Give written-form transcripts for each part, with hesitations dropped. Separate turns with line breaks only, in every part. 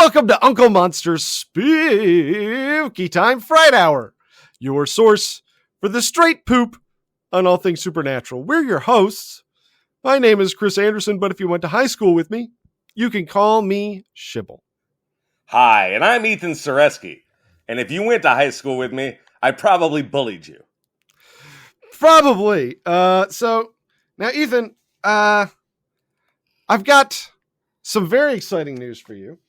Welcome to Uncle Monster's Spooky Time Fright Hour, your source for the straight poop on all things supernatural. We're your hosts. My name is Chris Anderson, but if you went to high school with me, you can call me Shibble.
Hi, and I'm Ethan Sereski. And if you went to high school with me, I probably bullied you.
Probably. So, now Ethan, I've got some very exciting news for you.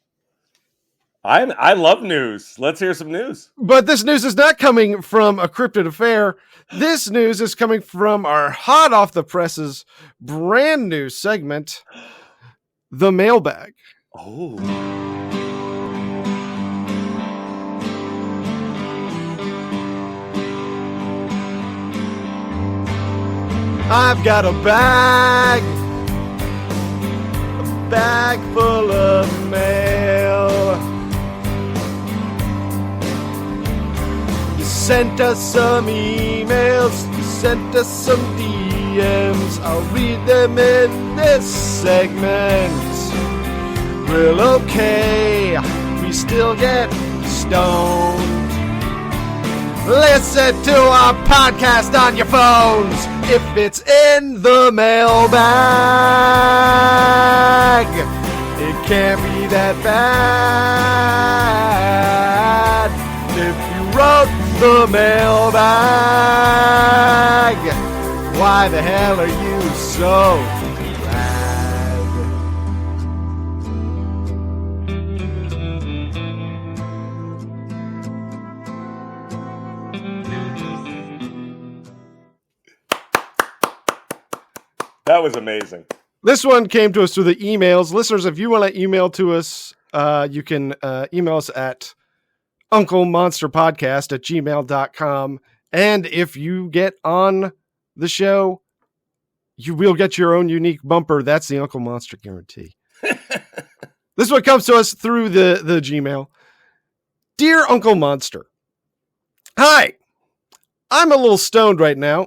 I love news. Let's hear some news.
But this news is not coming from a cryptid affair. This news is coming from our hot off the presses brand new segment, The Mailbag.
Oh.
I've got a bag full of mail. You sent us some emails, you sent us some DMs. I'll read them in this segment. Well, okay, we still get stoned. Listen to our podcast on your phones if it's in the mailbag. It can't be that bad if you wrote the mailbag. Why the hell are you so glad?
That was amazing.
This one came to us through the emails. Listeners, if you want to email to us, you can email us at unclemonsterpodcast@gmail.com. And if you get on the show, you will get your own unique bumper. That's the Uncle Monster guarantee. This one comes to us through the Gmail. Dear Uncle Monster, hi, I'm a little stoned right now,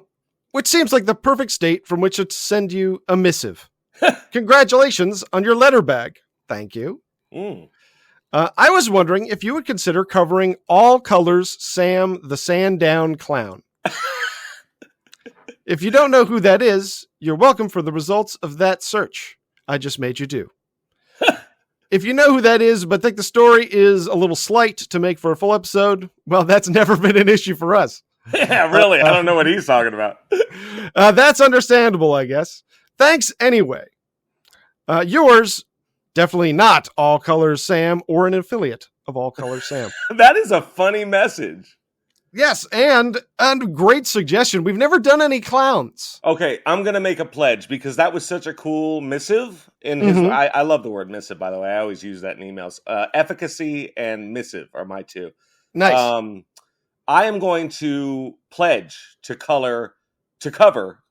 which seems like the perfect state from which to send you a missive. Congratulations on your letter bag. Thank you. I was wondering if you would consider covering All Colors Sam the Sandown Clown. If you don't know who that is, you're welcome for the results of that search I just made you do. If you know who that is, but think the story is a little slight to make for a full episode, well, that's never been an issue for us.
Yeah, really. I don't know what he's talking about.
That's understandable, I guess. Thanks anyway. Yours, definitely not All Colors Sam or an affiliate of All Colors Sam.
That is a funny message.
Yes, and great suggestion. We've never done any clowns.
Okay, I'm going to make a pledge because that was such a cool missive. I love the word missive, by the way. I always use that in emails. Efficacy and missive are my two.
Nice.
I am going to pledge to cover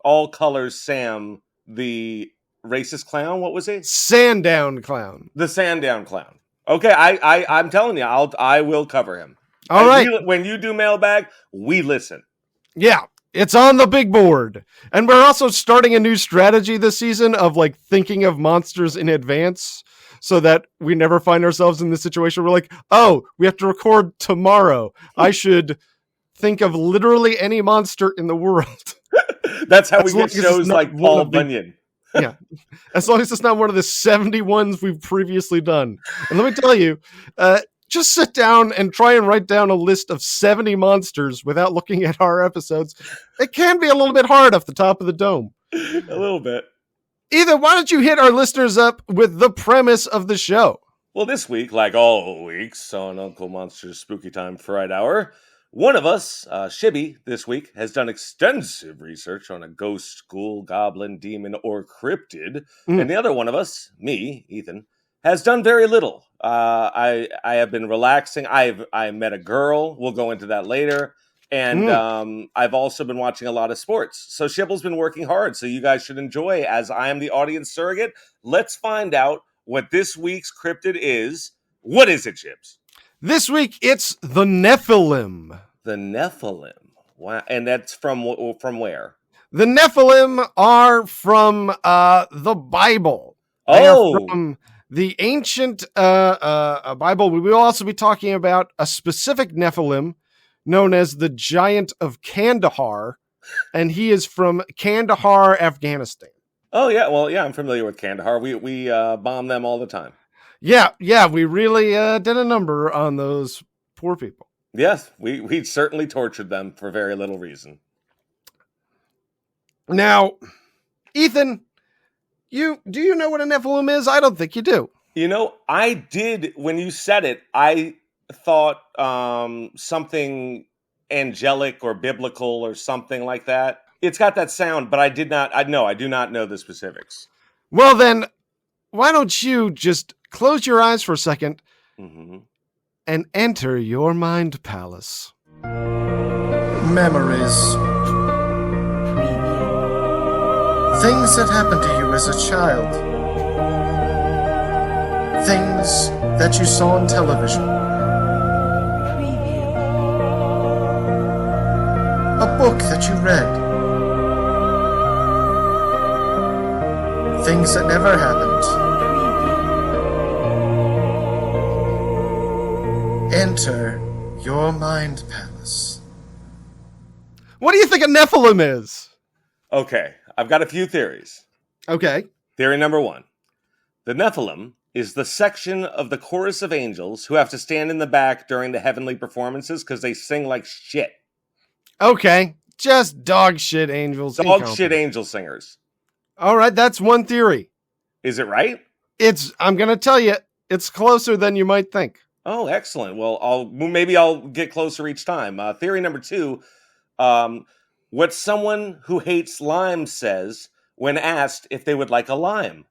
All Colors Sam, the racist clown. What was it?
Sandown Clown.
The Sandown Clown. Okay, I'm telling you, I will cover him.
All right.
When you do mailbag, we listen.
Yeah, it's on the big board. And we're also starting a new strategy this season of like thinking of monsters in advance so that we never find ourselves in this situation where we're like, oh, we have to record tomorrow. I should think of literally any monster in the world.
That's how we get shows like Paul Bunyan.
Yeah, as long as it's not one of the 70 ones we've previously done. And let me tell you, just sit down and try and write down a list of 70 monsters without looking at our episodes. It can be a little bit hard off the top of the dome.
A little bit.
Either, why don't you hit our listeners up with the premise of the show?
Well, this week, like all weeks on Uncle Monster's Spooky Time Fright Hour, one of us, Shibby, this week, has done extensive research on a ghost, ghoul, goblin, demon, or cryptid. And the other one of us, me, Ethan, has done very little. I have been relaxing. I met a girl. We'll go into that later. And I've also been watching a lot of sports. So Shibble's been working hard. So you guys should enjoy as I am the audience surrogate. Let's find out what this week's cryptid is. What is it, Shibs?
This week, it's the Nephilim.
The Nephilim. Wow. And that's from where?
The Nephilim are from the Bible.
Oh.
From the ancient Bible, we will also be talking about a specific Nephilim known as the Giant of Kandahar, and he is from Kandahar, Afghanistan.
Oh, yeah. Well, yeah, I'm familiar with Kandahar. We bomb them all the time.
Yeah, we really did a number on those poor people.
Yes, we certainly tortured them for very little reason.
Now, Ethan, do you know what a Nephilim is? I don't think you do.
You know, I did. When you said it, I thought something angelic or biblical or something like that. It's got that sound, but I do not know the specifics.
Well, then, why don't you just close your eyes for a second and enter your mind palace.
Memories. Things that happened to you as a child. Things that you saw on television. A book that you read. Things that never happened. Enter your mind palace.
What do you think a Nephilim is?
Okay, I've got a few theories.
Okay.
Theory number 1. The Nephilim is the section of the chorus of angels who have to stand in the back during the heavenly performances because they sing like shit.
Okay, just dog shit angels.
Dog shit angel singers.
All right, that's one theory.
Is it right?
I'm going to tell you, it's closer than you might think.
Oh, excellent. Well, maybe I'll get closer each time. Theory number 2, what someone who hates lime says when asked if they would like a lime.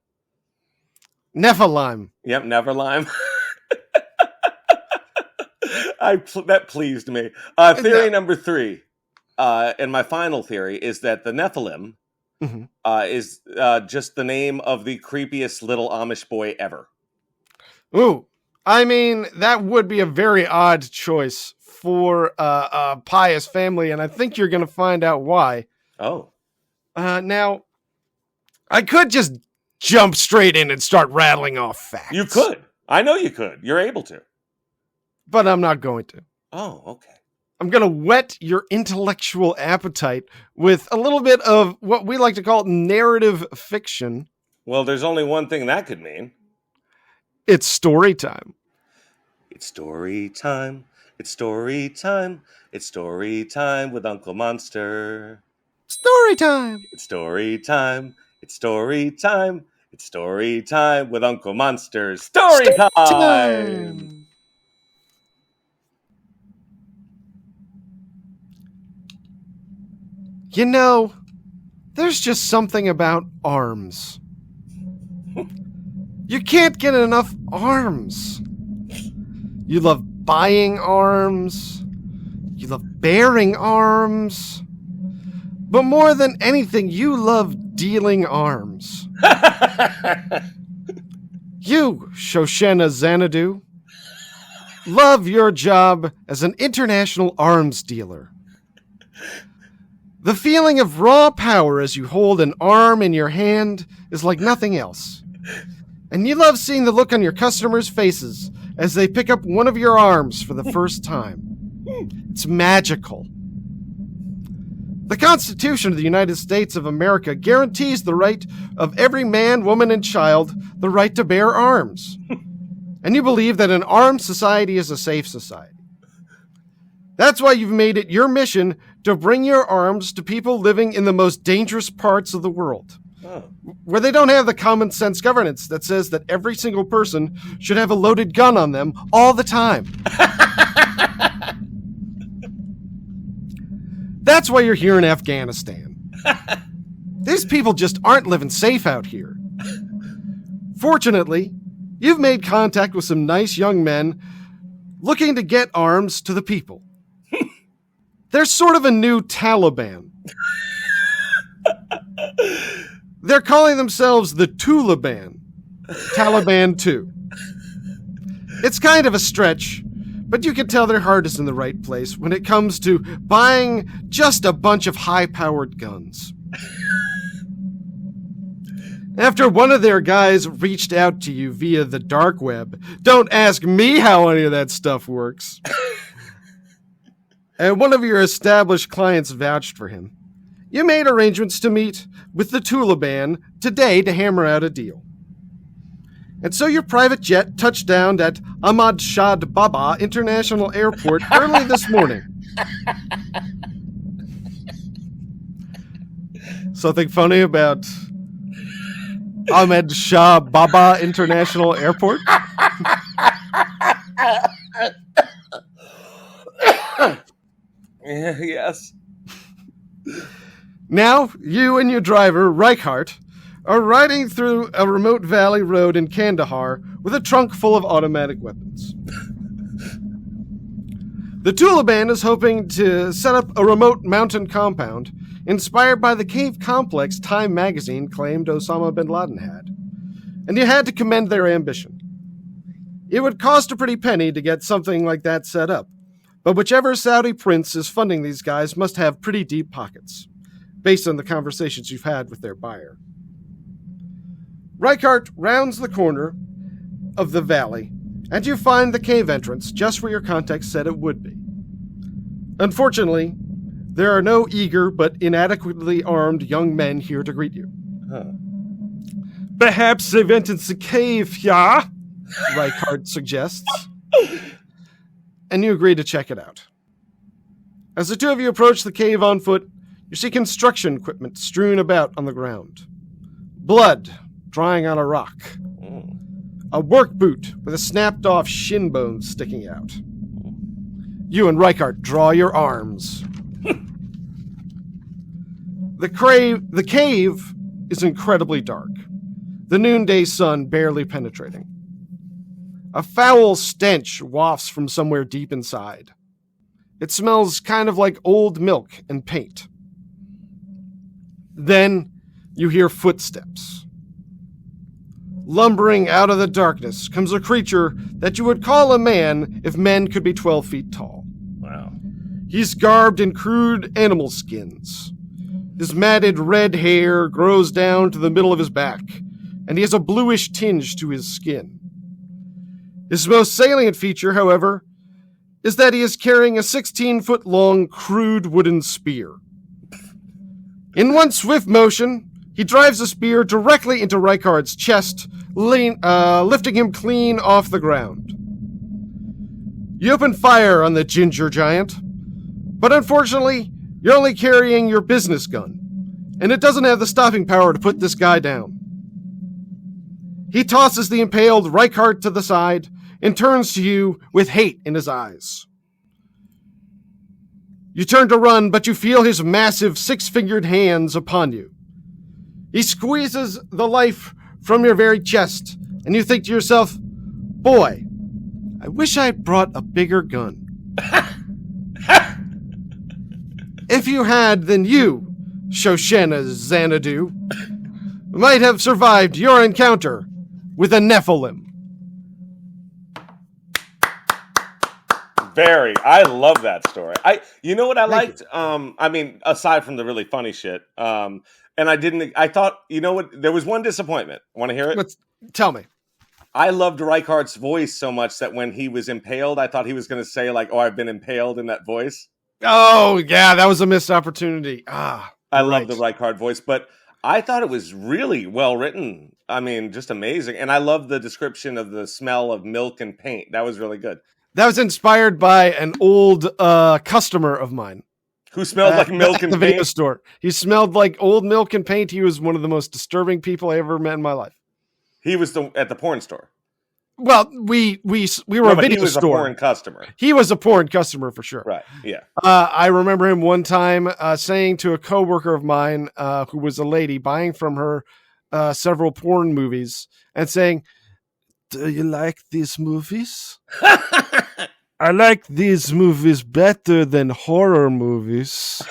Nephilim.
Yep, never lime. That pleased me. Theory number 3, and my final theory is that the Nephilim is just the name of the creepiest little Amish boy ever.
Ooh, I mean, that would be a very odd choice for a pious family, and I think you're going to find out why.
Oh.
Now, I could just jump straight in and start rattling off facts.
You could. I know you could. You're able to.
But I'm not going to.
Oh, okay.
I'm going to whet your intellectual appetite with a little bit of what we like to call narrative fiction.
Well, there's only one thing that could mean.
It's story time.
It's story time. It's story time. It's story time with Uncle Monster.
Story time.
It's story time. It's story time. It's story time with Uncle Monster. Story time.
You know, there's just something about arms. You can't get enough arms. You love buying arms. You love bearing arms. But more than anything, you love dealing arms. You, Shoshana Xanadu, love your job as an international arms dealer. The feeling of raw power as you hold an arm in your hand is like nothing else. And you love seeing the look on your customers' faces as they pick up one of your arms for the first time. It's magical. The Constitution of the United States of America guarantees the right of every man, woman, and child the right to bear arms. And you believe that an armed society is a safe society. That's why you've made it your mission to bring your arms to people living in the most dangerous parts of the world.
Oh.
Where they don't have the common sense governance that says that every single person should have a loaded gun on them all the time. That's why you're here in Afghanistan. These people just aren't living safe out here. Fortunately, you've made contact with some nice young men looking to get arms to the people. They're sort of a new Taliban. They're calling themselves the Taliban. Taliban 2. It's kind of a stretch, but you can tell their heart is in the right place when it comes to buying just a bunch of high-powered guns. After one of their guys reached out to you via the dark web. Don't ask me how any of that stuff works. And one of your established clients vouched for him. You made arrangements to meet with the Taliban today to hammer out a deal. And so your private jet touched down at Ahmad Shad Baba International Airport early this morning. Something funny about Ahmed Shah Baba International Airport?
Yes.
Now, you and your driver, Reichardt, are riding through a remote valley road in Kandahar with a trunk full of automatic weapons. The Taliban is hoping to set up a remote mountain compound inspired by the cave complex Time magazine claimed Osama bin Laden had. And you had to commend their ambition. It would cost a pretty penny to get something like that set up, but whichever Saudi prince is funding these guys must have pretty deep pockets, based on the conversations you've had with their buyer. Reichardt rounds the corner of the valley, and you find the cave entrance just where your contact said it would be. Unfortunately, there are no eager but inadequately armed young men here to greet you.
Huh.
Perhaps they've entered the cave, yeah? Reichardt suggests. And you agree to check it out. As the two of you approach the cave on foot, you see construction equipment strewn about on the ground. Blood drying on a rock. A work boot with a snapped-off shin bone sticking out. You and Reichardt draw your arms. The cave is incredibly dark, the noonday sun barely penetrating. A foul stench wafts from somewhere deep inside. It smells kind of like old milk and paint. Then you hear footsteps. Lumbering out of the darkness comes a creature that you would call a man if men could be 12 feet tall.
Wow.
He's garbed in crude animal skins. His matted red hair grows down to the middle of his back, and he has a bluish tinge to his skin. His most salient feature, however, is that he is carrying a 16-foot-long crude wooden spear. In one swift motion, he drives the spear directly into Reichardt's chest, lifting him clean off the ground. You open fire on the ginger giant, but unfortunately, you're only carrying your business gun, and it doesn't have the stopping power to put this guy down. He tosses the impaled Reichardt to the side and turns to you with hate in his eyes. You turn to run, but you feel his massive six-fingered hands upon you. He squeezes the life from your very chest, and you think to yourself, boy, I wish I'd brought a bigger gun. If you had, then you, Shoshana Xanadu, might have survived your encounter with a Nephilim.
Very. I love that story. You know what I
Thank
liked? I mean, aside from the really funny shit, and I thought, you know what? There was one disappointment. Want to hear it?
Tell me.
I loved Reichardt's voice so much that when he was impaled, I thought he was going to say like, "Oh, I've been impaled" in that voice.
Oh, yeah, that was a missed opportunity. I
love the Reichardt voice, but I thought it was really well written. I mean, just amazing. And I love the description of the smell of milk and paint. That was really good.
That was inspired by an old customer of mine.
Who smelled like milk and
the video
paint?
store. He smelled like old milk and paint. He was one of the most disturbing people I ever met in my life.
He was at the porn store.
Well, we were
No,
a
but
video
he was
store.
a porn customer.
He was a porn customer for sure.
Right, yeah.
I remember him one time saying to a coworker of mine who was a lady buying from her several porn movies and saying, "Do you like these movies? I like these movies better than horror movies."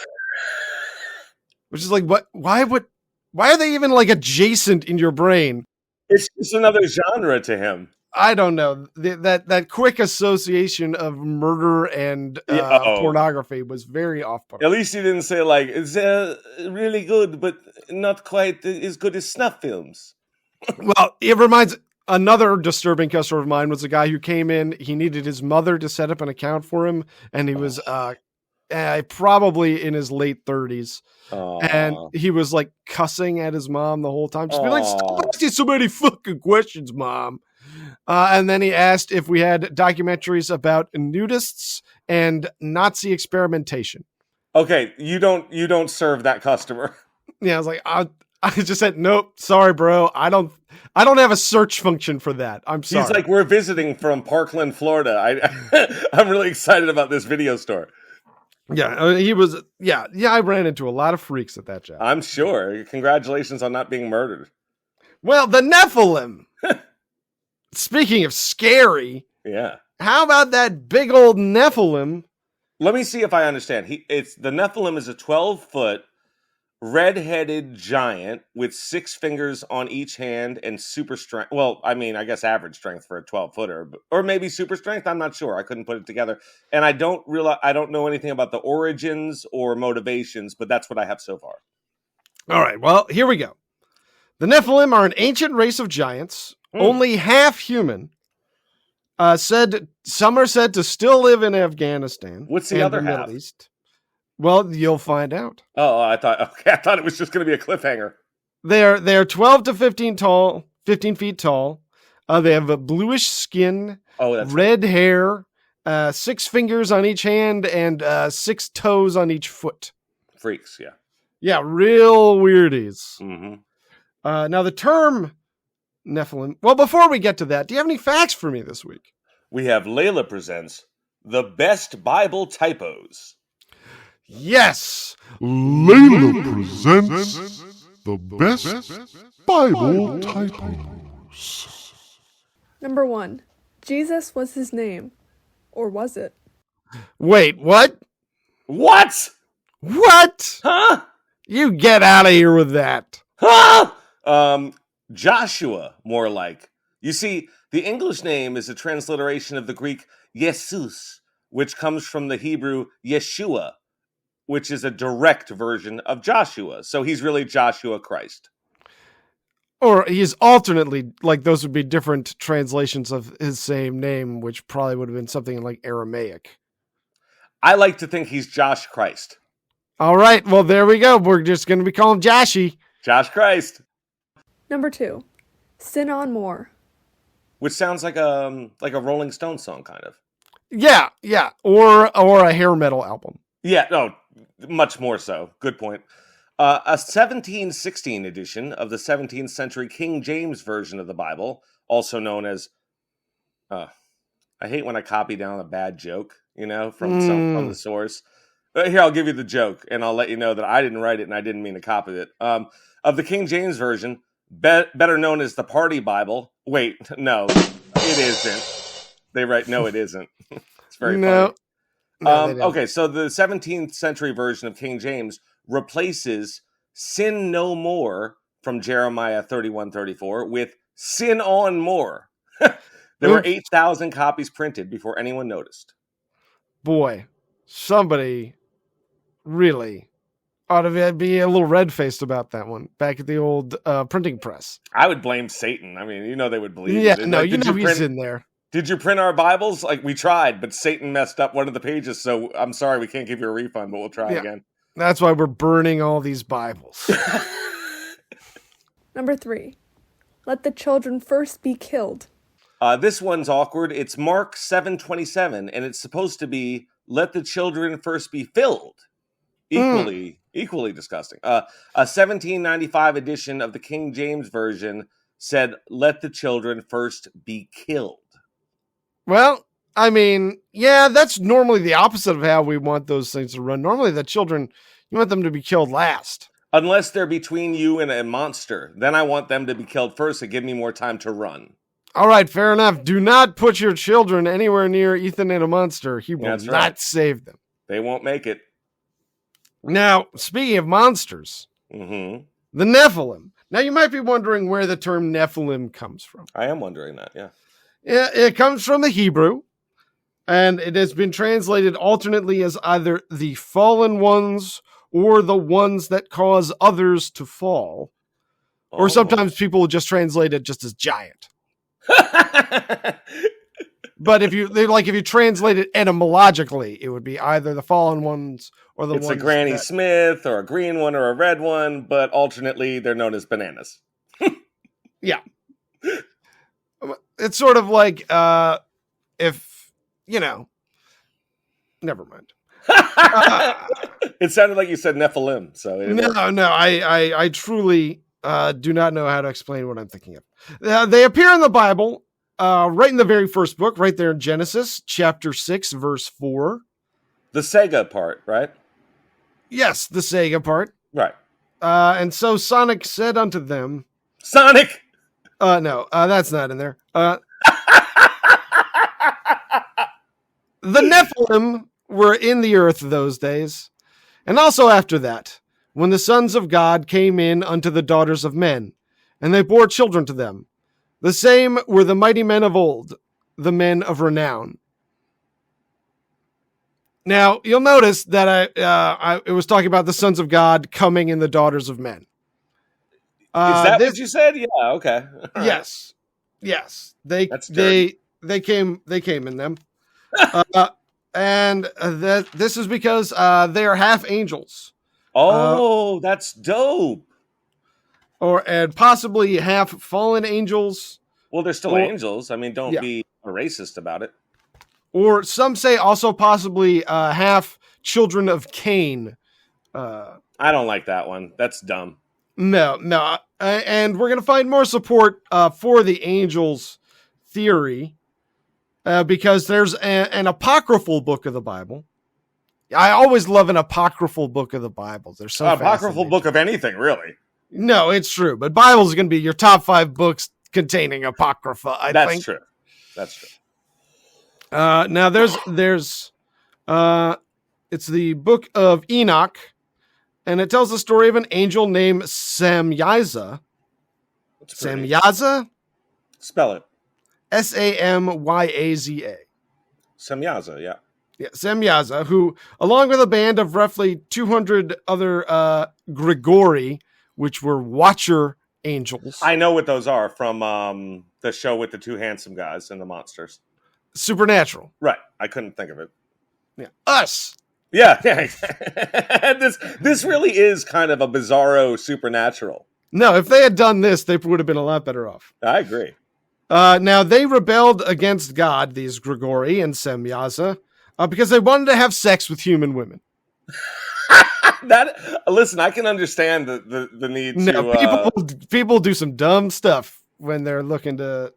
Which is like, what? Why are they even like adjacent in your brain?
It's just another genre to him.
I don't know. That quick association of murder and pornography was very off-putting.
At least he didn't say, like, it's really good, but not quite as good as snuff films.
Well, it reminds... Another disturbing customer of mine was a guy who came in. He needed his mother to set up an account for him, and he was probably in his late 30s. And he was like cussing at his mom the whole time. Just be like, stop asking so many fucking questions, mom. And then he asked if we had documentaries about nudists and Nazi experimentation.
Okay, you don't serve that customer.
Yeah, I was like, I just said, nope, sorry, bro. I don't have a search function for that. I'm sorry.
He's like, we're visiting from Parkland, Florida. I'm really excited about this video store.
Yeah, he was. Yeah. I ran into a lot of freaks at that job.
I'm sure. Congratulations on not being murdered.
Well, the Nephilim. Speaking of scary.
Yeah.
How about that big old Nephilim?
Let me see if I understand. The Nephilim is a 12-foot red-headed giant with 6 fingers on each hand and super strength. Well, I mean, I guess average strength for a 12-footer, or maybe super strength. I'm not sure. I couldn't put it together. And I don't know anything about the origins or motivations, but that's what I have so far.
All right. Well, here we go. The Nephilim are an ancient race of giants, only half human. Some are said to still live in Afghanistan.
What's the other half?
Middle East. Well, you'll find out.
Oh, I thought it was just going to be a cliffhanger.
They're 12 to 15 feet tall. They have a bluish skin, red hair, 6 fingers on each hand, and 6 toes on each foot.
Freaks, yeah.
Yeah, real weirdies.
Mm-hmm.
Now, the term Nephilim... Well, before we get to that, do you have any facts for me this week?
We have Layla presents the best Bible typos.
Yes!
Layla presents the best Bible typos.
Number 1. Jesus was his name. Or was it?
Wait, what?
What?
What?
Huh?
You get out of here with that.
Huh? Joshua, more like. You see, the English name is a transliteration of the Greek Jesus, which comes from the Hebrew Yeshua, which is a direct version of Joshua. So he's really Joshua Christ.
Or he's alternately, like those would be different translations of his same name, which probably would have been something like Aramaic.
I like to think he's Josh Christ.
All right, well, there we go. We're just going to be calling him Joshy.
Josh Christ.
Number 2. Sin on More.
Which sounds like a Rolling Stones song, kind of.
Yeah. Or a hair metal album.
Yeah, no, much more so. Good point. A 1716 edition of the 17th century King James Version of the Bible, also known as... I hate when I copy down a bad joke, from the source. But here, I'll give you the joke, and I'll let you know that I didn't write it and I didn't mean to copy it. Of the King James Version, better known as the Party Bible. Wait, no, it isn't. They write, no, it isn't. It's very funny. Okay, so the 17th century version of King James replaces sin no more from Jeremiah 31:34 with sin on more. There were 8,000 copies printed before anyone noticed.
Boy, somebody really ought to be a little red-faced about that one back at the old printing press.
I would blame Satan. I mean, they would believe
it.
Yeah,
no, he's in there.
Did you print our Bibles? Like, we tried, but Satan messed up one of the pages, so I'm sorry we can't give you a refund, but we'll try again.
That's why we're burning all these Bibles.
Number 3. Let the children first be killed.
This one's awkward. It's Mark 7:27, and it's supposed to be, let the children first be filled. Equally disgusting. A 1795 edition of the King James Version said, let the children first be killed.
Well, I mean, yeah, that's normally the opposite of how we want those things to run. Normally, the children, you want them to be killed last.
Unless they're between you and a monster. Then I want them to be killed first and give me more time to run.
All right, fair enough. Do not put your children anywhere near Ethan and a monster. He will not save them.
They won't make it.
Now, speaking of monsters, the Nephilim. Now, you might be wondering where the term Nephilim comes from.
I am wondering that, yeah.
It comes from the Hebrew, and it has been translated alternately as either the fallen ones or the ones that cause others to fall. Or
Oh.
sometimes people will just translate it just as giant. But if you translate it etymologically, it would be either the fallen ones or the
It's
ones
a Granny
that,
Smith or a green one or a red one, but alternately they're known as bananas.
yeah. It's sort of like if never mind.
It sounded like you said Nephilim, so it
No, I truly do not know how to explain what I'm thinking of. They appear in the Bible, right in the very first book, right there in Genesis, chapter 6, verse 4.
the Sega part, right?
Yes, the Sega part.
Right.
And so Sonic said unto them,
Sonic!
no, that's not in there. The Nephilim were in the earth those days, and also after that, when the sons of God came in unto the daughters of men, and they bore children to them. The same were the mighty men of old, the men of renown. Now, you'll notice that I was talking about the sons of God coming in the daughters of men.
Is that what you said? Yeah, okay. All right.
Yes. They came in them. And this is because they are half angels.
Oh, that's dope.
And possibly half fallen angels.
Well, they're still angels. I mean, don't be a racist about it.
Or some say also possibly half children of Cain.
I don't like that one. That's dumb.
No. And we're going to find more support for the angels theory because there's an apocryphal book of the Bible. I always love an apocryphal book of the Bible. They're so
apocryphal book of anything, really.
No, it's true. But Bible's going to be your top 5 books containing apocrypha, I think.
That's true.
Now there's it's the book of Enoch, and it tells the story of an angel named Samyaza. Samyaza?
Spell it.
Samyaza.
Samyaza, yeah.
Yeah, Samyaza, who, along with a band of roughly 200 other Grigori, which were watcher angels.
I know what those are from the show with the 2 handsome guys and the monsters.
Supernatural.
Right. I couldn't think of it.
Yeah. Us.
Yeah. This really is kind of a bizarro supernatural.
No, if they had done this, they would have been a lot better off.
I agree.
Now, they rebelled against God, these Grigori and Semyaza, because they wanted to have sex with human women.
Listen, I can understand the need to...
No, people do some dumb stuff when they're looking to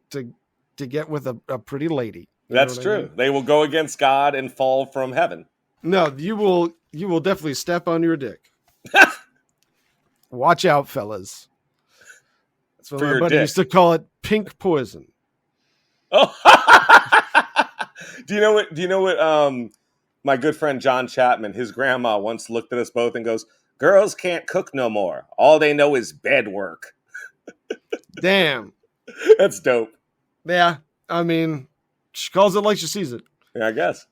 get with a pretty lady.
That's true. I mean? They will go against God and fall from heaven.
No, you will definitely step on your dick. Watch out, fellas. That's what my buddy used to call it, pink poison.
Oh, do you know what? My good friend John Chapman, his grandma once looked at us both and goes, "Girls can't cook no more. All they know is bed work."
Damn,
that's dope.
Yeah, I mean, she calls it like she sees it.
Yeah, I guess.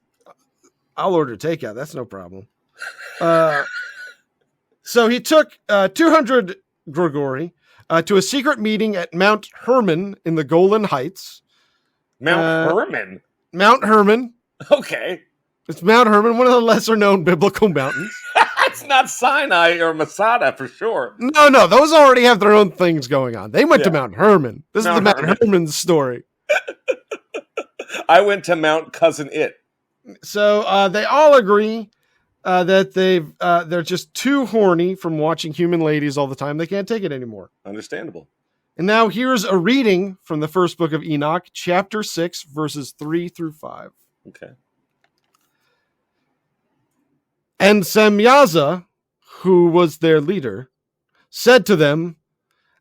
I'll order takeout. That's no problem. So he took 200 Grigori to a secret meeting at Mount Hermon in the Golan Heights.
Mount Hermon?
Mount Hermon.
Okay.
It's Mount Hermon, one of the lesser-known biblical mountains.
It's not Sinai or Masada for sure.
No, those already have their own things going on. They went to Mount Hermon. This is the Mount Hermon story.
I went to Mount Cousin It.
So they all agree that they're just too horny from watching human ladies all the time. They can't take it anymore.
Understandable.
And now here's a reading from the first book of Enoch, chapter 6, verses 3 through 5.
Okay.
And Semyaza, who was their leader, said to them,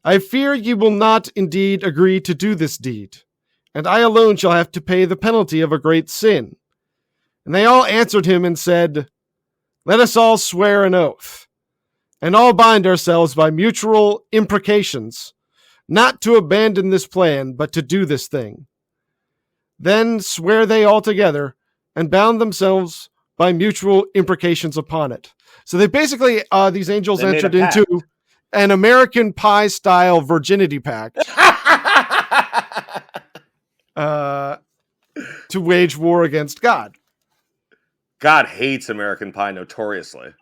"I fear ye will not indeed agree to do this deed, and I alone shall have to pay the penalty of a great sin." And they all answered him and said, "Let us all swear an oath, and all bind ourselves by mutual imprecations, not to abandon this plan, but to do this thing." Then swear they all together and bound themselves by mutual imprecations upon it. So they basically, these angels
They made
entered
a pact.
into an American Pie style virginity pact to wage war against God.
God hates American Pie notoriously.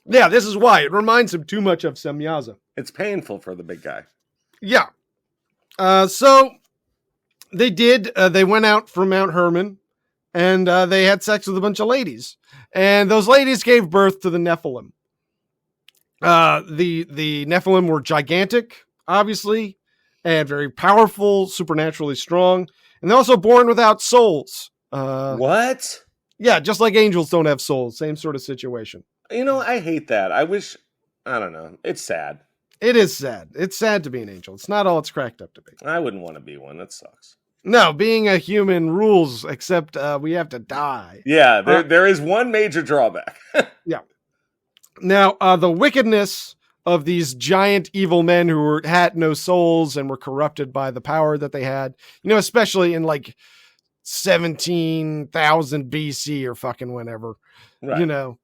Yeah, this is why. It reminds him too much of Semyaza.
It's painful for the big guy.
Yeah. So they did. They went out from Mount Hermon and they had sex with a bunch of ladies. And those ladies gave birth to the Nephilim. The Nephilim were gigantic, obviously, and very powerful, supernaturally strong. And they're also born without souls.
What?
Yeah, just like angels don't have souls. Same sort of situation.
You know, I hate that. I don't know. It's sad.
It is sad. It's sad to be an angel. It's not all it's cracked up to be.
I wouldn't want to be one. That sucks.
No, being a human rules, except we have to die.
Yeah, there is one major drawback.
Yeah. Now, the wickedness of these giant evil men who had no souls and were corrupted by the power that they had, especially in like 17,000 BC or fucking whenever,
Right.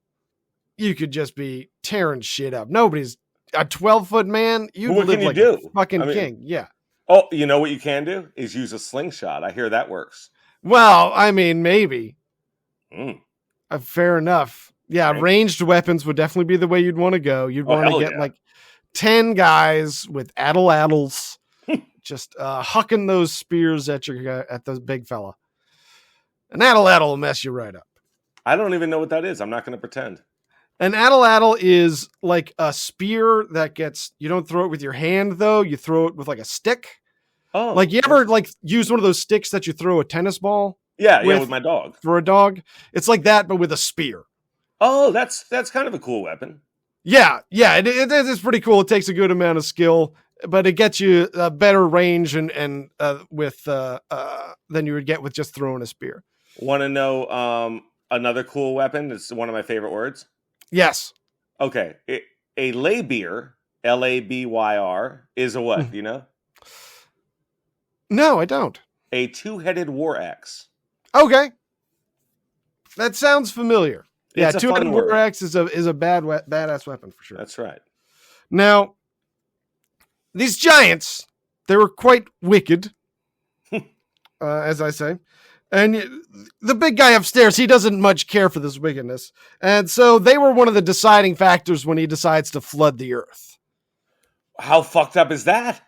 You could just be tearing shit up. Nobody's a 12-foot man. You
What
live
can you
like
do?
a fucking king. Yeah.
Oh, you know what you can do? Is use a slingshot. I hear that works.
Well, I mean, maybe.
Mm.
Fair enough. Yeah,
Right.
ranged weapons would definitely be the way you'd want to go. You'd want to
hell
get
yeah.
like 10 guys with addles, just hucking those spears at the big fella. An addle will mess you right up.
I don't even know what that is. I'm not going to pretend.
An addle is like a spear that you don't throw it with your hand though. You throw it with like a stick.
Oh,
Like you ever like use one of those sticks that you throw a tennis ball
yeah, with my dog.
for a dog? It's like that, but with a spear.
Oh, that's kind of a cool weapon.
Yeah, it is pretty cool. It takes a good amount of skill, but it gets you a better range and with than you would get with just throwing a spear.
Want to know another cool weapon? It's one of my favorite words.
Yes.
Okay, a labyr, Labyr, is a what? Do you know?
No, I don't.
A two-headed war axe.
Okay. That sounds familiar. Yeah,
It's a
two-headed
fun
war
word.
axe is a badass weapon for sure.
That's right.
Now, these giants, they were quite wicked, as I say. And the big guy upstairs, he doesn't much care for this wickedness. And so they were one of the deciding factors when he decides to flood the earth.
How fucked up is that?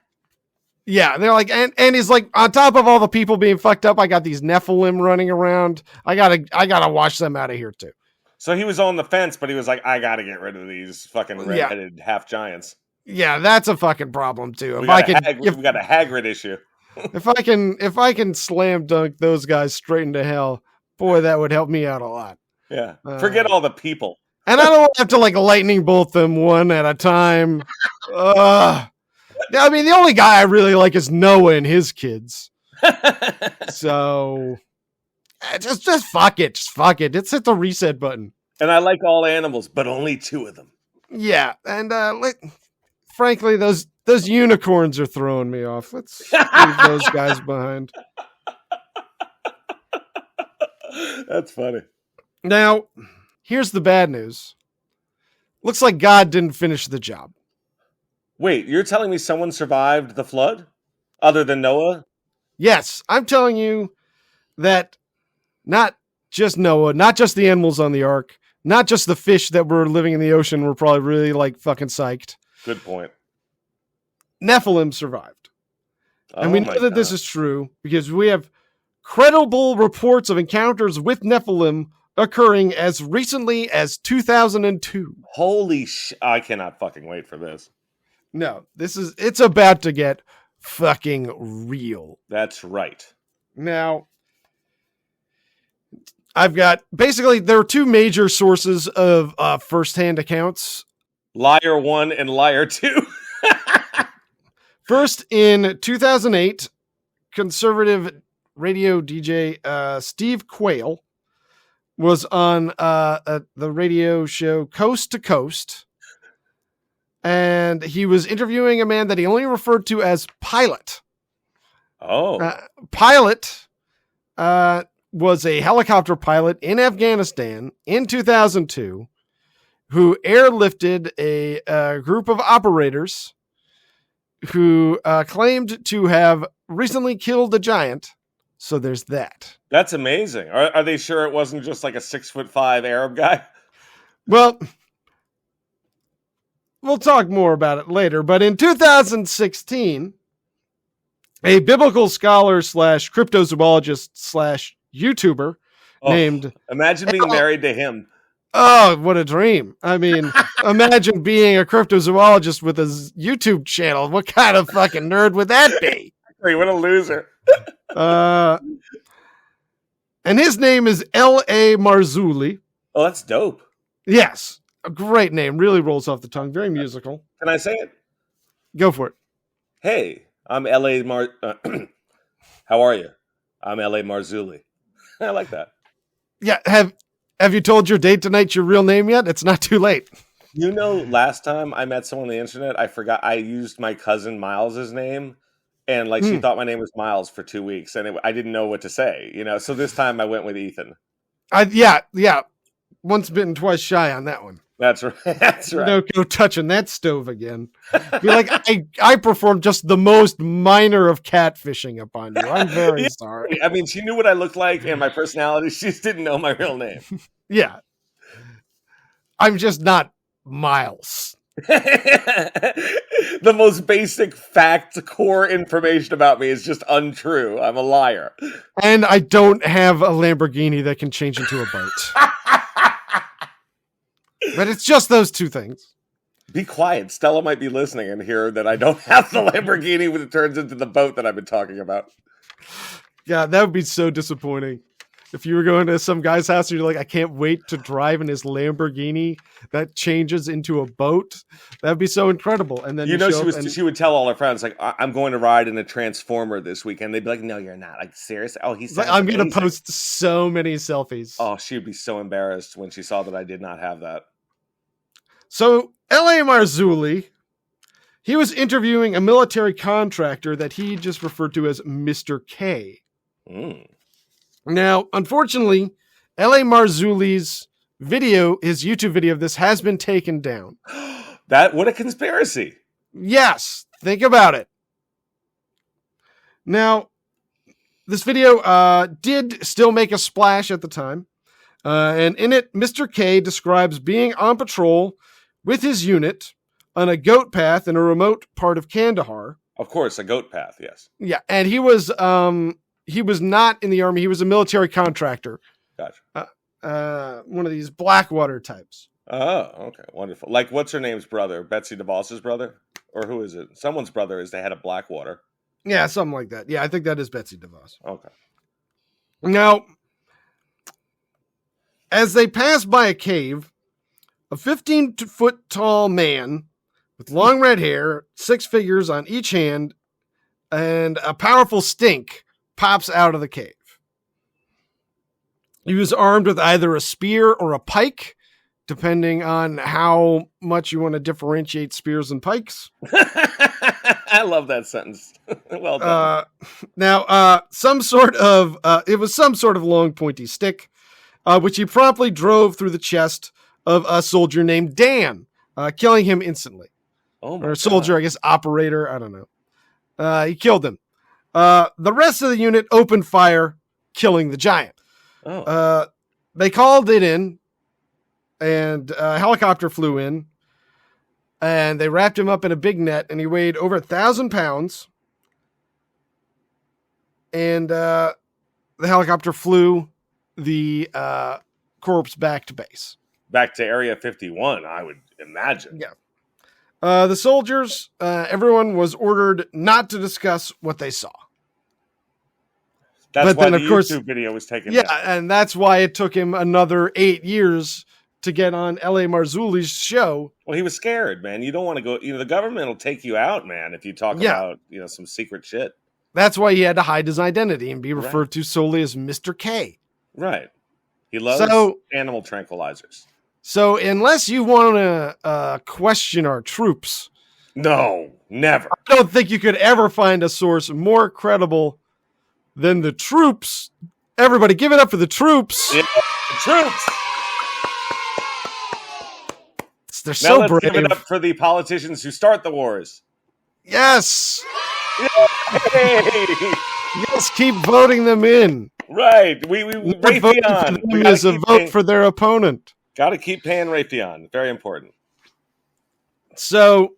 Yeah, and they're like, and he's like, on top of all the people being fucked up, I got these Nephilim running around. I gotta wash them out of here too.
So he was on the fence, but he was like, I gotta get rid of these fucking red-headed half giants.
Yeah, that's a fucking problem too.
We got a Hagrid issue.
If I can slam dunk those guys straight into hell, boy, that would help me out a lot.
Yeah. Forget all the people.
And I don't have to like lightning bolt them one at a time. I mean, the only guy I really like is Noah and his kids. So just fuck it. Just fuck it. Just hit the reset button.
And I like all animals, but only two of them.
Yeah. And frankly, those unicorns are throwing me off. Let's leave those guys behind.
That's funny.
Now, here's the bad news. Looks like God didn't finish the job.
Wait, you're telling me someone survived the flood? Other than Noah?
Yes, I'm telling you that not just Noah, not just the animals on the ark, not just the fish that were living in the ocean were probably really like fucking psyched.
Good point.
Nephilim survived. And we know that this
God.
is true because we have credible reports of encounters with Nephilim occurring as recently as 2002.
Holy I cannot fucking wait for this.
No, it's about to get fucking real.
That's right.
Now, I've got basically there are two major sources of firsthand accounts.
Liar 1 and Liar 2.
First, in 2008, conservative radio DJ Steve Quayle was on the radio show Coast to Coast, and he was interviewing a man that he only referred to as Pilot.
Oh.
Pilot was a helicopter pilot in Afghanistan in 2002 who airlifted a group of operators who claimed to have recently killed a giant. So there's that.
That's amazing. Are they sure it wasn't just like a 6'5" Arab guy?
Well, we'll talk more about it later, but in 2016, a biblical scholar / cryptozoologist / YouTuber named...
Imagine being married to him.
Oh, what a dream. I mean, imagine being a cryptozoologist with a YouTube channel. What kind of fucking nerd would that be?
What a loser.
And his name is L.A. Marzulli.
Oh, that's dope.
Yes. A great name. Really rolls off the tongue. Very musical.
Can I say it?
Go for it.
Hey, I'm L.A. How are you? I'm L.A. Marzulli. I like that.
Yeah. Have you told your date tonight your real name yet? It's not too late.
You know, last time I met someone on the internet, I forgot I used my cousin Miles's name. And like she thought my name was Miles for 2 weeks, and I didn't know what to say, you know. So this time I went with Ethan.
Yeah. Once bitten, twice shy on that one.
That's right. That's right.
No touching that stove again. Be like, I performed just the most minor of catfishing upon you. I'm very sorry.
I mean, she knew what I looked like and my personality. She just didn't know my real name.
Yeah. I'm just not Miles.
The most basic fact, core information about me is just untrue. I'm a liar.
And I don't have a Lamborghini that can change into a boat. But it's just those two things.
Be quiet. Stella might be listening and hear that I don't have the Lamborghini when it turns into the boat that I've been talking about.
Yeah, that would be so disappointing. If you were going to some guy's house and you're like, I can't wait to drive in his Lamborghini that changes into a boat. That'd be so incredible. And then
you know, she would tell all her friends, like, I'm going to ride in a Transformer this weekend. They'd be like, no, you're not. Like, seriously? Oh, he's like,
I'm going to post so many selfies.
Oh, she would be so embarrassed when she saw that I did not have that.
So L.A. Marzulli, he was interviewing a military contractor that he just referred to as Mr. K. Now, unfortunately, L.A. Marzulli's video, his YouTube video of this, has been taken down.
What a conspiracy.
Yes, think about it. Now, this video did still make a splash at the time. And in it, Mr. K describes being on patrol with his unit on a goat path in a remote part of Kandahar.
Of course, a goat path, yes.
Yeah, and he was not in the army. He was a military contractor.
Gotcha.
One of these Blackwater types.
Oh, okay, wonderful. Like, what's her name's brother? Betsy DeVos's brother? Or who is it? Someone's brother is the head of Blackwater.
Yeah, something like that. Yeah, I think that is Betsy DeVos.
Okay.
Now, as they pass by a cave, a 15-foot tall man with long red hair, 6 figures on each hand, and a powerful stink pops out of the cave. He was armed with either a spear or a pike, depending on how much you want to differentiate spears and pikes.
I love that sentence. Well done.
Now, it was some sort of long pointy stick, which he promptly drove through the chest of a soldier named Dan, killing him instantly. Or a soldier, God. I guess, operator, I don't know. He killed him. The rest of the unit opened fire, killing the giant. They called it in, and a helicopter flew in, and they wrapped him up in a big net, and he weighed over 1,000 pounds. And the helicopter flew the corpse back to base.
Back to Area 51, I would imagine.
Yeah. The soldiers, everyone was ordered not to discuss what they saw.
That's why the YouTube video was taken down.
Yeah, and that's why it took him another 8 years to get on L.A. Marzulli's show.
Well, he was scared, man. You don't want to go... the government will take you out, man, if you talk about, some secret shit.
That's why he had to hide his identity and be referred to solely as Mr. K.
Right. He loves animal tranquilizers.
So unless you want to question our troops...
No, never.
I don't think you could ever find a source more credible than the troops Everybody, give it up for the troops.
Yeah, the troops.
They're
Now
so
let's
brave.
give it up for the politicians who start the wars.
Yes.
Yay!
Yes, keep voting them in.
Right. We
Not voting for
Raytheon.
them is a vote for their opponent.
Got to keep paying Raytheon. Very important.
So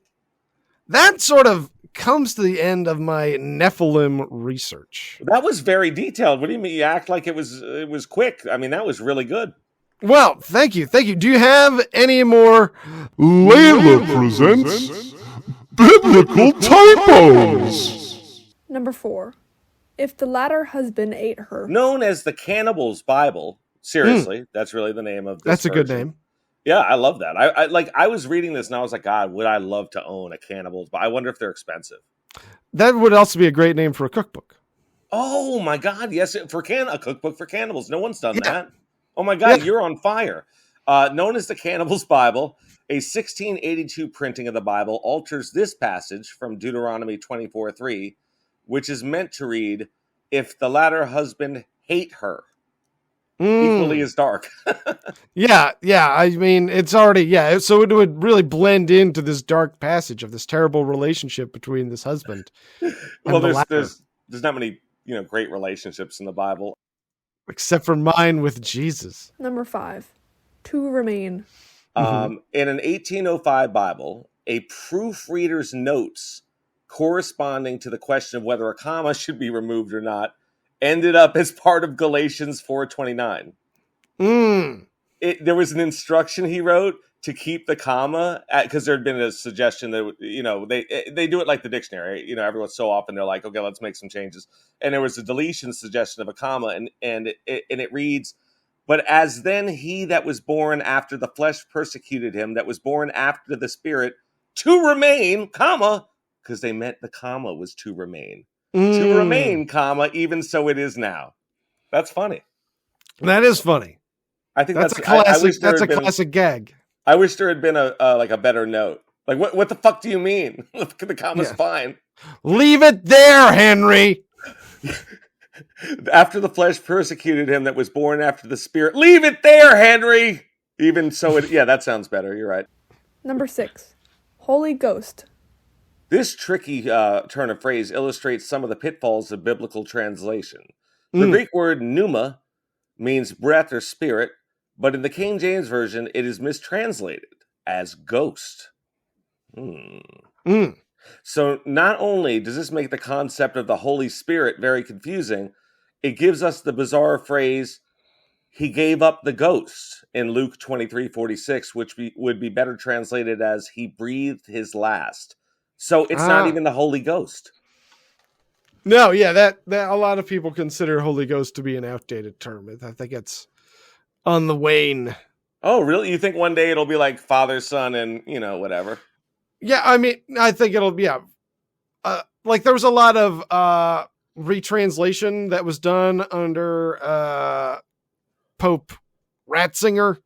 that sort of comes to the end of my Nephilim research.
That was very detailed. What do you mean? You act like it was quick. I mean, that was really good.
Well, thank you. Do you have any more?
Layla presents Biblical Typos.
Number 4. If the latter husband ate her.
Known as the Cannibal's Bible. Seriously, that's really the name of this.
That's a good
version.
name.
Yeah, I love that. I was reading this and I was like, God, would I love to own a Cannibal's? But I wonder if they're expensive.
That would also be a great name for a cookbook.
Oh my God, yes, a cookbook for cannibals. No one's done that. Oh my God, you're on fire. Known as the Cannibal's Bible, a 1682 printing of the Bible alters this passage from Deuteronomy 24:3, which is meant to read, if the latter husband hate her. Equally as dark.
Yeah. I mean, it's already, so it would really blend into this dark passage of this terrible relationship between this husband.
Well, there's not many, great relationships in the Bible.
Except for mine with Jesus.
Number 5. To remain.
In an 1805 Bible, a proofreader's notes corresponding to the question of whether a comma should be removed or not ended up as part of Galatians 4:29. There was an instruction he wrote to keep the comma, because there had been a suggestion that they do it like the dictionary. Every so often they're like, okay, let's make some changes, and there was a deletion suggestion of a comma, and it reads, but as then he that was born after the flesh persecuted him, that was born after the spirit, to remain, comma, because they meant the comma was to remain. To remain, comma, even so it is now. That's funny.
That is funny.
I think
that's a classic. That's a classic gag.
I wish there had been a better note. Like, what the fuck do you mean? The comma's fine.
Leave it there, Henry.
After the flesh persecuted him, that was born after the spirit. Leave it there, Henry. Even so, that sounds better. You're right.
Number 6. Holy Ghost.
This tricky turn of phrase illustrates some of the pitfalls of biblical translation. The Greek word pneuma means breath or spirit, but in the King James Version, it is mistranslated as ghost. So not only does this make the concept of the Holy Spirit very confusing, it gives us the bizarre phrase, he gave up the ghost in Luke 23:46, which would be better translated as he breathed his last. So it's not even the Holy Ghost.
No, that a lot of people consider Holy Ghost to be an outdated term. I think it's on the wane.
Oh, really? You think one day it'll be like Father, Son, and whatever?
Yeah, I mean, I think it'll be like there was a lot of retranslation that was done under Pope Ratzinger.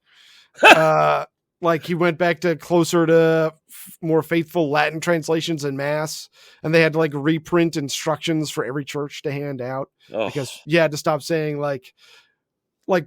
Like he went back to closer to more faithful Latin translations in Mass, and they had to like reprint instructions for every church to hand out because you had to stop saying like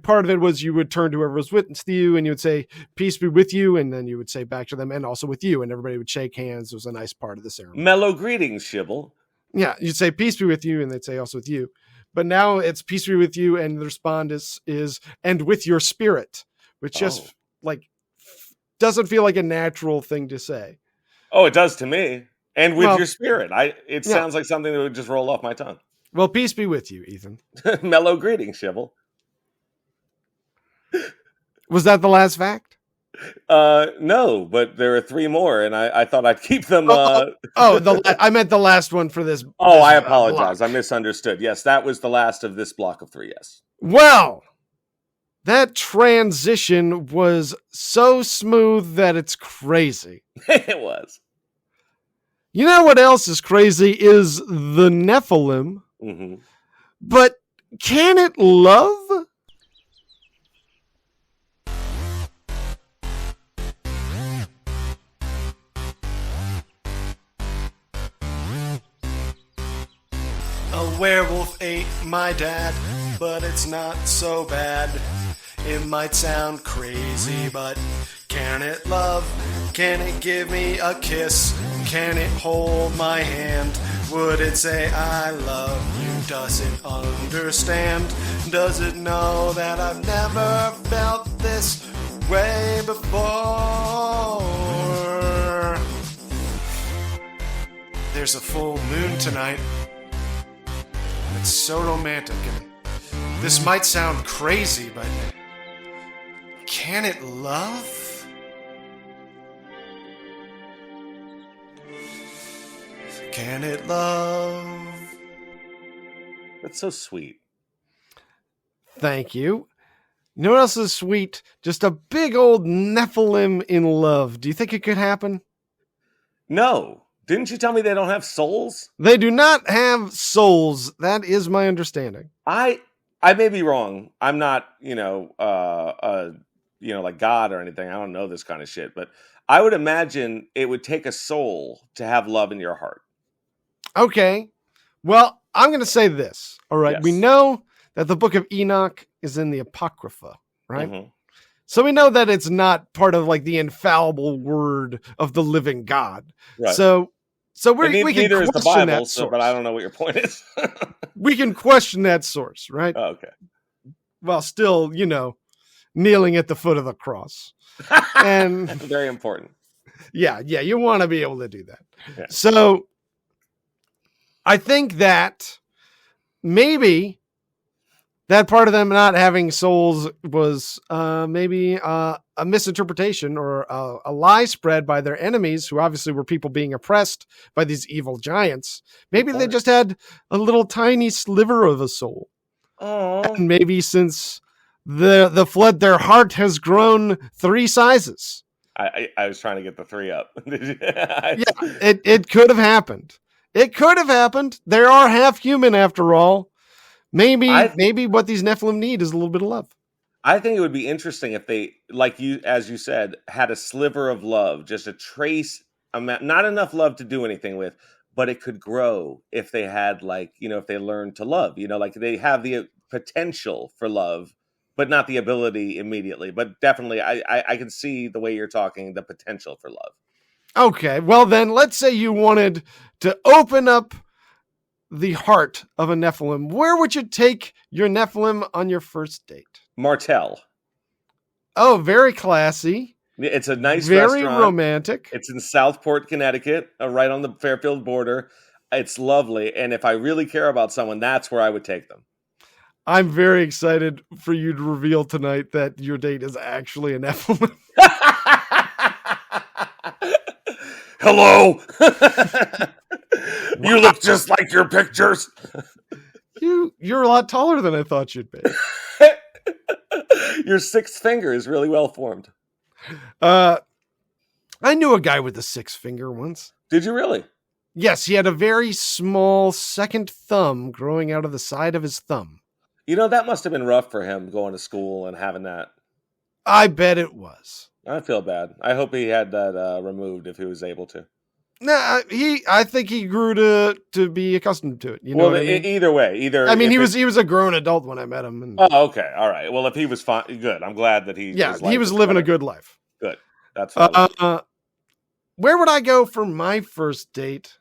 part of it was you would turn to whoever was witness to you and you would say, peace be with you. And then you would say back to them and also with you. And everybody would shake hands. It was a nice part of the ceremony.
Mellow greetings, Shibble.
Yeah. You'd say peace be with you. And they'd say also with you. But now it's peace be with you. And the respond is and with your spirit, which just like doesn't feel like a natural thing to say.
Oh, it does to me. And with your spirit. It sounds like something that would just roll off my tongue.
Well, peace be with you, Ethan.
Mellow greetings, Shibble.
Was that the last fact?
No, but there are 3 more, and I thought I'd keep them.
I meant the last one for this.
I apologize. I misunderstood. Yes, that was the last of this block of 3. Yes.
Well, that transition was so smooth that it's crazy.
It was.
You know what else is crazy is the Nephilim.
Mm-hmm.
But can it love? A werewolf ate my dad, but it's not so bad. It might sound crazy, but can it love? Can it give me a kiss? Can it hold my hand? Would it say I love you? Does it understand? Does it know that I've never felt this way before? There's a full moon tonight. It's so romantic, and this might sound crazy, but can it love? Can it love?
That's so sweet.
Thank you. You know what else is sweet? Just a big old Nephilim in love. Do you think it could happen?
No. Didn't you tell me they don't have souls?
They do not have souls. That is my understanding.
I may be wrong. I'm not, like God or anything. I don't know this kind of shit, but I would imagine it would take a soul to have love in your heart.
Okay. Well, I'm going to say this. All right.
Yes.
We know that the book of Enoch is in the Apocrypha, right?
Mm-hmm.
So we know that it's not part of like the infallible word of the living God.
Right.
So we can
neither is the
question
Bible,
that source.
but I don't know what your point is.
We can question that source, right?
Oh, okay.
While still, kneeling at the foot of the cross. And
very important.
Yeah, you want to be able to do that.
Yeah.
So I think that maybe that part of them not having souls was maybe a misinterpretation or a lie spread by their enemies, who obviously were people being oppressed by these evil giants. Maybe they just had a little tiny sliver of a soul.
Oh.
And maybe since the flood, their heart has grown 3 sizes.
I was trying to get the 3 up.
Yeah, it could have happened. It could have happened. They are half human after all. Maybe what these Nephilim need is a little bit of love.
I think it would be interesting if they, as you said, had a sliver of love, just a trace amount, not enough love to do anything with, but it could grow if they had, if they learned to love, they have the potential for love, but not the ability immediately. But definitely, I can see the way you're talking, the potential for love.
Okay, well then, let's say you wanted to open up the heart of a Nephilim. Where would you take your Nephilim on your first date?
Martell.
Oh, very classy.
It's a nice
very
restaurant.
Romantic.
It's in Southport, Connecticut, right on the Fairfield border. It's lovely. And if I really care about someone, that's where I would take them.
I'm very excited for you to reveal tonight that your date is actually a Nephilim.
Hello. You look just like your pictures.
You're a lot taller than I thought you'd be.
Your 6th finger is really well formed.
I knew a guy with a 6 finger once.
Did you really?
Yes, he had a very small second thumb growing out of the side of his thumb.
That must have been rough for him going to school and having that.
I bet it was.
I feel bad. I hope he had that removed if he was able to.
Nah, I think he grew to be accustomed to it. You know what I mean?
Either way,
he was a grown adult when I met him. And,
oh, okay, all right. Well, if he was fine, good. I'm glad that he
was living a good life.
Good. That's fine.
Where would I go for my first date?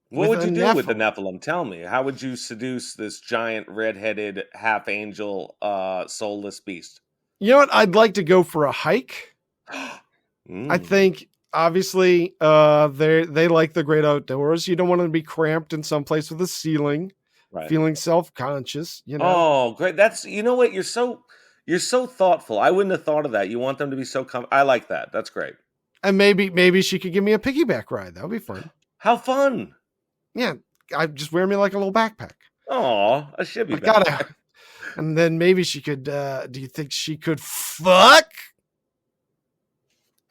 What would you do with the Nephilim? Tell me. How would you seduce this giant, red-headed, half-angel, soulless beast?
You know what? I'd like to go for a hike. I think, obviously, they like the great outdoors. You don't want to be cramped in some place with a ceiling, right, feeling self-conscious.
Oh, great! That's what you're so thoughtful. I wouldn't have thought of that. You want them to be so I like that. That's great.
And maybe she could give me a piggyback ride. That would be fun.
How fun!
Yeah, I just wear me like a little backpack.
Oh, a shibby backpack.
And then maybe she could. Do you think she could fuck?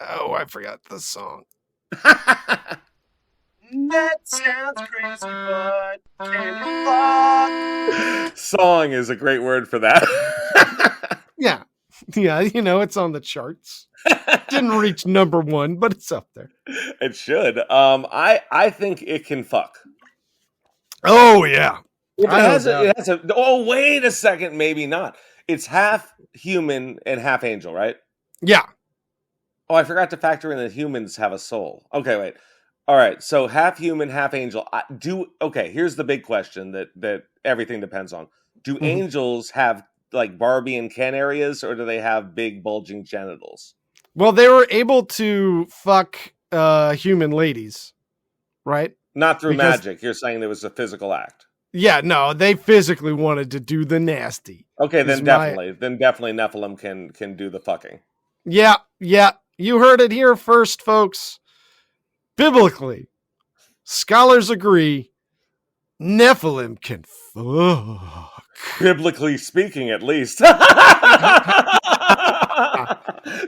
Oh, I forgot the song. That sounds crazy, but can you fuck?
Song is a great word for that.
Yeah, it's on the charts. Didn't reach number 1, but it's up there.
It should. I think it can fuck.
Oh yeah.
It has a. Oh, wait a second. Maybe not. It's half human and half angel, right?
Yeah.
Oh, I forgot to factor in that humans have a soul. Okay, wait. All right, so half human, half angel. Okay, here's the big question that everything depends on. Do angels have like Barbie and Ken areas, or do they have big bulging genitals?
Well, they were able to fuck human ladies, right?
Not through magic. You're saying there was a physical act.
Yeah, no, they physically wanted to do the nasty.
Okay, then definitely Nephilim can do the fucking.
Yeah, you heard it here first, folks. Biblically, scholars agree Nephilim can fuck.
Biblically speaking, at least.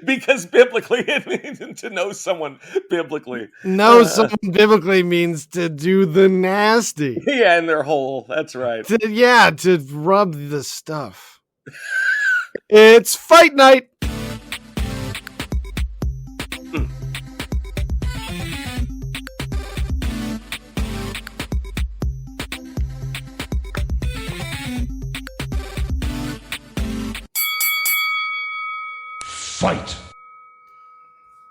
Because biblically, it means to know someone biblically.
Know someone biblically means to do the nasty.
Yeah, in their hole. That's right.
To rub the stuff. It's fight night.
Fight!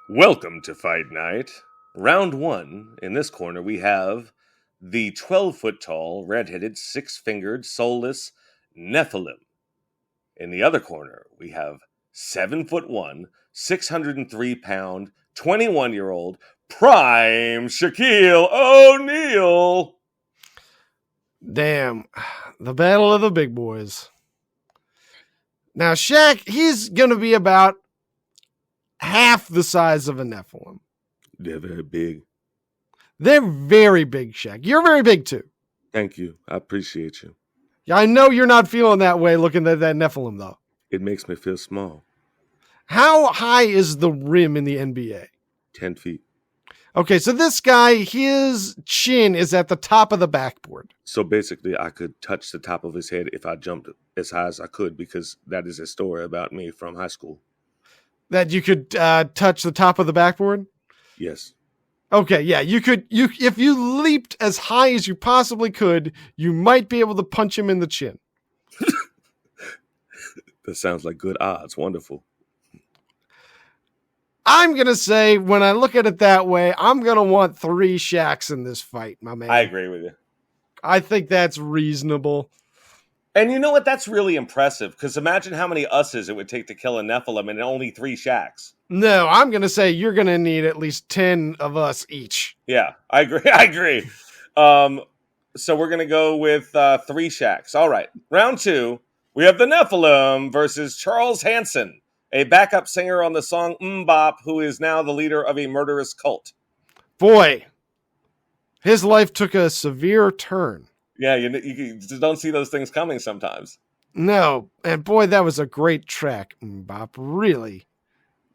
Welcome to Fight Night. Round 1. In this corner, we have the 12-foot-tall, red-headed, six-fingered, soulless Nephilim. In the other corner, we have 7'1", 603-pound, 21-year-old Prime Shaquille O'Neal.
Damn, the battle of the big boys. Now, Shaq, he's going to be about half the size of a Nephilim.
They're very big.
They're very big, Shaq. You're very big, too.
Thank you. I appreciate you.
Yeah, I know you're not feeling that way looking at that Nephilim, though.
It makes me feel small.
How high is the rim in the NBA?
10 feet.
Okay, so this guy, his chin is at the top of the backboard.
So basically, I could touch the top of his head if I jumped as high as I could, because that is a story about me from high school.
That you could touch the top of the backboard?
Yes.
Okay, yeah, you could. If you leaped as high as you possibly could, you might be able to punch him in the chin.
That sounds like good odds. Wonderful.
I'm going to say, when I look at it that way, I'm going to want 3 Shaqs in this fight, my man.
I agree with you.
I think that's reasonable.
And you know what? That's really impressive, because imagine how many us's it would take to kill a Nephilim and only 3 Shaqs.
No, I'm going to say you're going to need at least 10 of us each.
Yeah, I agree. So we're going to go with 3 Shaqs. All right. Round 2, we have the Nephilim versus Charles Hanson, a backup singer on the song Mbop, who is now the leader of a murderous cult.
Boy, his life took a severe turn.
Yeah, you just don't see those things coming sometimes.
No, and boy, that was a great track, Mbop. Really.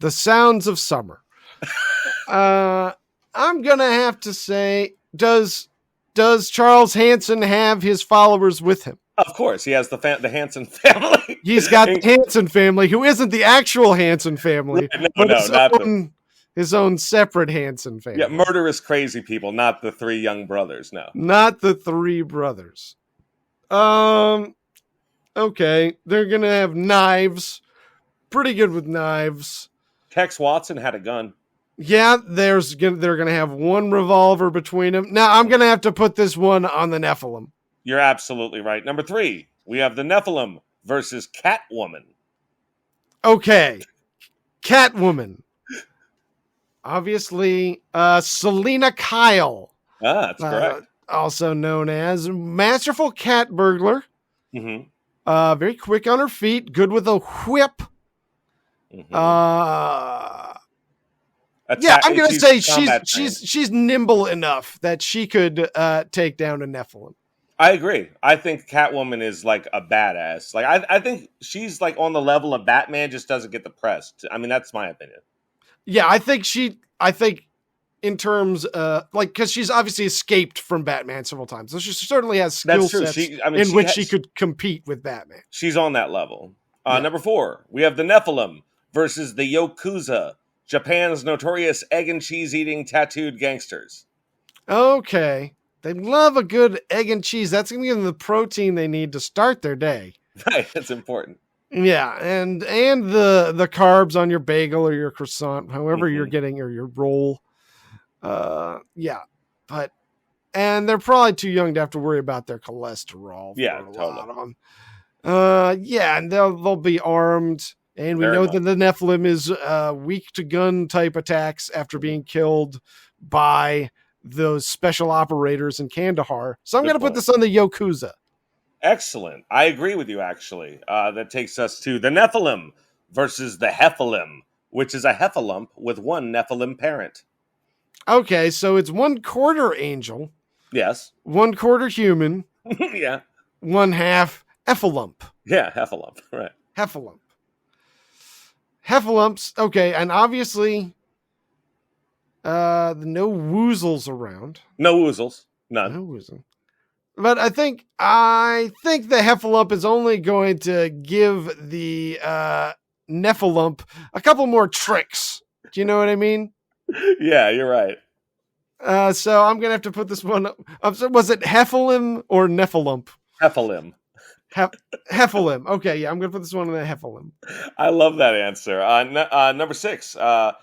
The sounds of summer. I'm going to have to say, does Charles Hanson have his followers with him?
Of course, he has the Hanson family.
He's got the Hanson family, who isn't the actual Hanson family, but his own separate Hanson family.
Yeah, murderous, crazy people, not the 3 young brothers. No,
not the 3 brothers. Okay, they're gonna have knives. Pretty good with knives.
Tex Watson had a gun.
Yeah, they're gonna have 1 revolver between them. Now I'm gonna have to put this one on the Nephilim.
You're absolutely right. Number 3, we have the Nephilim versus Catwoman.
Okay. Catwoman. Obviously, Selena Kyle.
That's correct.
Also known as masterful cat burglar.
Mm-hmm.
Very quick on her feet. Good with a whip.
Mm-hmm.
Yeah, I'm going to say she's nimble enough that she could take down a Nephilim.
I agree. I think Catwoman is like a badass. Like I think she's like on the level of Batman, just doesn't get the press. I mean, that's my opinion.
Yeah, I think in terms because she's obviously escaped from Batman several times. So she certainly has skill sets in which she could compete with Batman.
She's on that level. Number 4, we have the Nephilim versus the Yakuza, Japan's notorious egg and cheese eating tattooed gangsters.
Okay. They love a good egg and cheese. That's going to give them the protein they need to start their day.
Right, that's important.
Yeah, and the carbs on your bagel or your croissant, however you're getting, or your roll. Yeah, and they're probably too young to have to worry about their cholesterol.
Yeah,
for a
totally.
lot of them. Yeah, and they'll be armed, and we
Very
know
much.
that the Nephilim is weak to gun type attacks after being killed by those special operators in Kandahar. So I'm
Good
going to put
point.
this on the Yakuza.
Excellent. I agree with you, actually. That takes us to the Nephilim versus the Nephilim, which is a heffalump with one Nephilim parent.
Okay, so it's 1/4 angel,
Yes.
1/4 human,
Yeah.
1/2 Nephilim.
Yeah, heffalump. Right.
Heffalump. Heffalumps, okay, and obviously no woozles around.
No woozles. None.
No woozle. But I think the Heffalump is only going to give the Nephilim a couple more tricks. Do you know what I mean?
Yeah, you're right.
So I'm gonna have to put this one up. Was it Nephilim or Nephilim?
Nephilim.
Nephilim. Okay, yeah, I'm gonna put this one on the Nephilim.
I love that answer. Number 6. The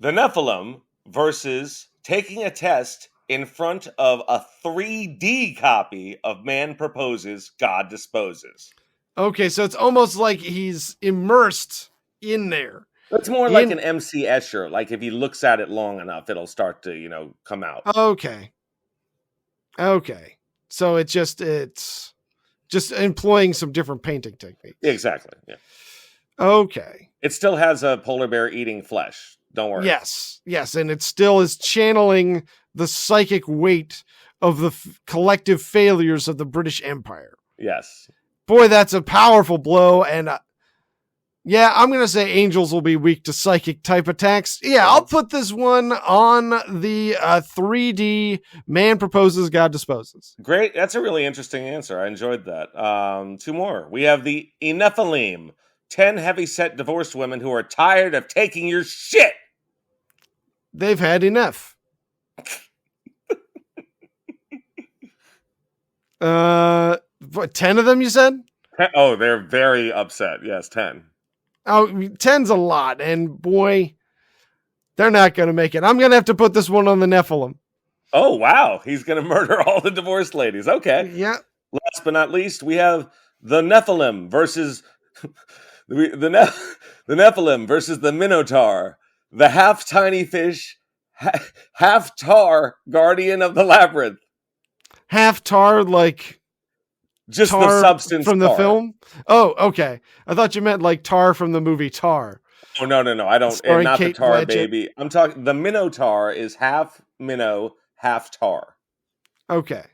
Nephilim versus taking a test in front of a 3D copy of Man Proposes, God Disposes.
Okay, so it's almost like he's immersed in there.
It's more like an MC Escher. Like if he looks at it long enough, it'll start to, come out.
Okay. So it's just employing some different painting techniques.
Exactly. Yeah.
Okay.
It still has a polar bear eating flesh. Don't worry.
Yes, and it still is channeling the psychic weight of the collective failures of the British Empire.
Yes.
Boy, that's a powerful blow. And yeah, I'm going to say angels will be weak to psychic type attacks. Yeah, I'll put this one on the 3D Man Proposes, God Disposes.
Great. That's a really interesting answer. I enjoyed that. 2 more. We have the Nephilim. 10 heavy-set divorced women who are tired of taking your shit.
They've had enough. 10 of them, you said?
Oh, they're very upset. Yes, 10.
Oh, 10's a lot, and boy, they're not going to make it. I'm going to have to put this one on the Nephilim.
Oh, wow. He's going to murder all the divorced ladies. Okay.
Yeah.
Last but not least, we have the Nephilim versus the Nephilim versus the Minotaur, the half tiny fish, half tar guardian of the labyrinth.
Half tar, like
just
tar
the substance
from
tar.
the film. Oh, okay. I thought you meant like tar from the movie Tar.
Oh no, I don't.
Starring
Not
Kate
the tar
Blanchett.
baby. I'm talking. The Minotaur is half minnow, half tar.
Okay,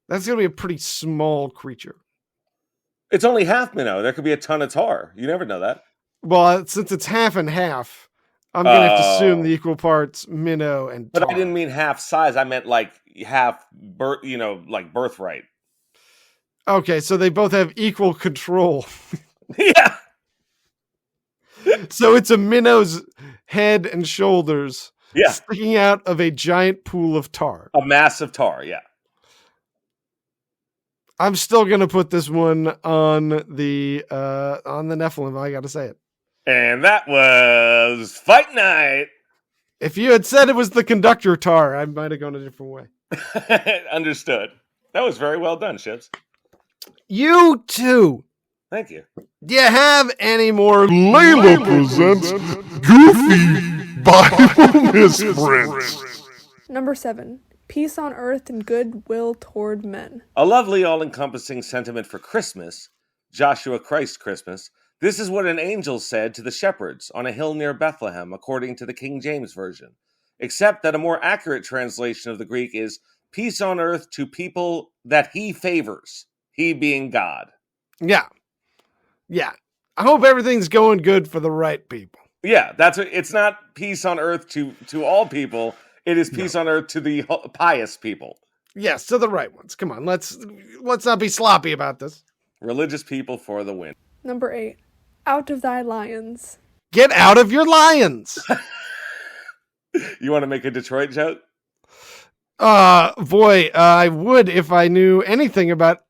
that's gonna be a pretty small creature.
It's only half minnow. There could be a ton of tar. You never know that.
Well, since it's half and half, I'm gonna have to assume the equal parts minnow and tar.
But I didn't mean half size. I meant like half like birthright.
Okay, so they both have equal control.
Yeah.
So it's a minnow's head and shoulders
Yeah.
sticking out of a giant pool of tar.
A mass of tar, yeah.
I'm still gonna put this one on the Nephilim. I gotta say it.
And that was Fight Night.
If you had said it was the conductor tar, I might have gone a different way.
Understood. That was very well done, Ships.
You too.
Thank you.
Do you have any more?
Layla presents Goofy Bible Misprints.
Number 7. Peace on earth and goodwill toward men.
A lovely, all-encompassing sentiment for Christmas, Joshua Christ Christmas. This is what an angel said to the shepherds on a hill near Bethlehem, according to the King James Version. Except that a more accurate translation of the Greek is peace on earth to people that he favors, he being God.
Yeah. I hope everything's going good for the right people.
Yeah, it's not peace on earth to all people. It is peace on earth to the pious people.
Yes, to the right ones. Come on, let's not be sloppy about this.
Religious people for the win.
Number 8. Out of thy lions.
Get out of your lions.
You want to make a Detroit joke?
Boy, I would if I knew anything about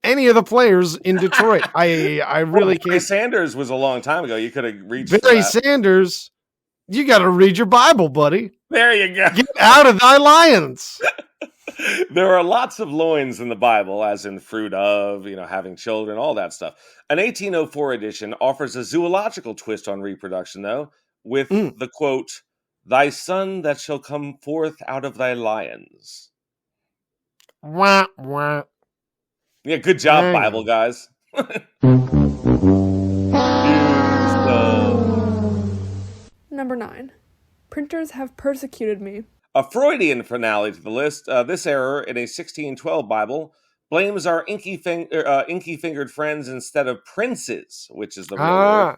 any of the players in Detroit. I really
Barry
can't.
Sanders was a long time ago. You could have reached for
Barry
that.
Sanders, you got to read your Bible, buddy.
There you go.
Get out of thy lions.
There are lots of loins in the Bible, as in fruit of, having children, all that stuff. An 1804 edition offers a zoological twist on reproduction, though, with the quote, "Thy son that shall come forth out of thy lions."
Wah, wah.
Yeah, good job,
Dang.
Bible guys.
Number 9. Printers have persecuted me.
A Freudian finale to the list. This error in a 1612 Bible blames our inky-fingered friends instead of princes, which is the real word.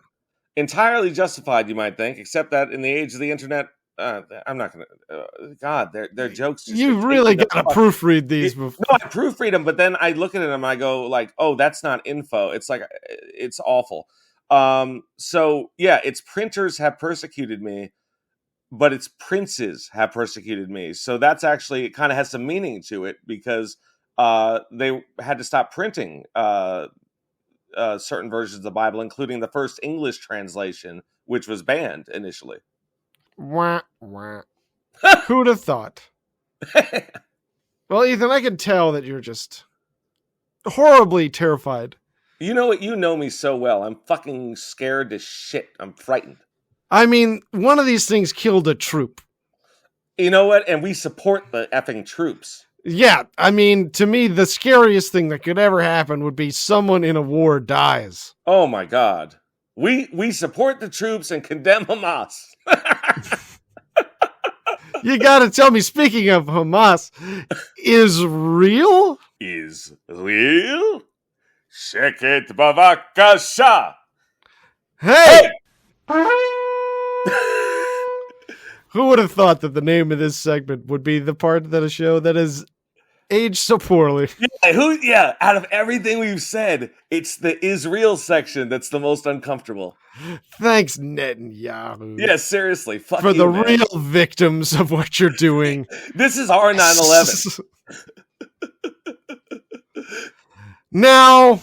Entirely justified, you might think, except that in the age of the internet, I'm not going to... God, their jokes...
You really got to proofread these before.
No, I proofread them, but then I look at them and I go like, oh, that's not info. It's like, it's awful. So, yeah, it's printers have persecuted me, but it's princes have persecuted me. So that's actually, it kind of has some meaning to it because they had to stop printing certain versions of the Bible, including the first English translation, which was banned initially.
Wah, wah. Who'd have thought? Well, Ethan, I can tell that you're just horribly terrified.
You know what? You know me so well. I'm fucking scared to shit. I'm frightened.
I mean, one of these things killed a troop.
You know what? And we support the effing troops.
Yeah, I mean, to me, the scariest thing that could ever happen would be someone in a war dies.
Oh my God. We support the troops and condemn Hamas.
You gotta tell me, speaking of Hamas, is real?
Is real? Sheket bavakasha.
Hey! Who would have thought that the name of this segment would be the part of the show that is aged so poorly?
Yeah, out of everything we've said, it's the Israel section that's the most uncomfortable.
Thanks, Netanyahu.
Yeah, seriously. Fuck
for
you,
the
man.
real victims of what you're doing.
This is our 9/11.
Now,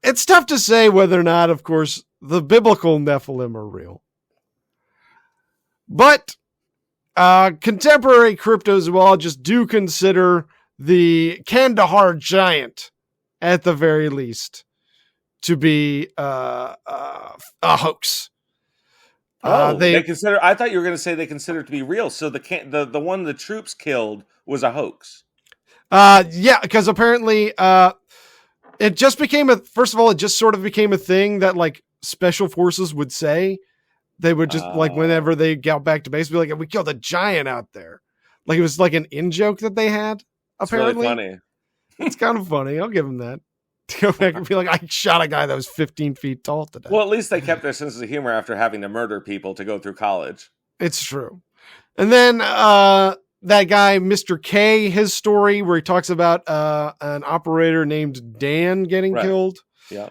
it's tough to say whether or not, of course, the biblical Nephilim are real. But contemporary cryptozoologists do consider the Kandahar giant, at the very least, to be a hoax.
They consider. I thought you were going to say they consider it to be real. So the one the troops killed was a hoax.
Yeah, because apparently it just became first of all, it just sort of became a thing that like special forces would say. They would just like whenever they got back to base, be like, "We killed a giant out there." Like it was like an in joke that they had. Apparently,
it's really funny.
It's kind of funny. I'll give them that. To go back and be like, I shot a guy that was 15 feet tall today.
Well, at least they kept their sense of humor after having to murder people to go through college.
It's true. And then that guy, Mr. K, his story where he talks about an operator named Dan getting killed.
Yeah.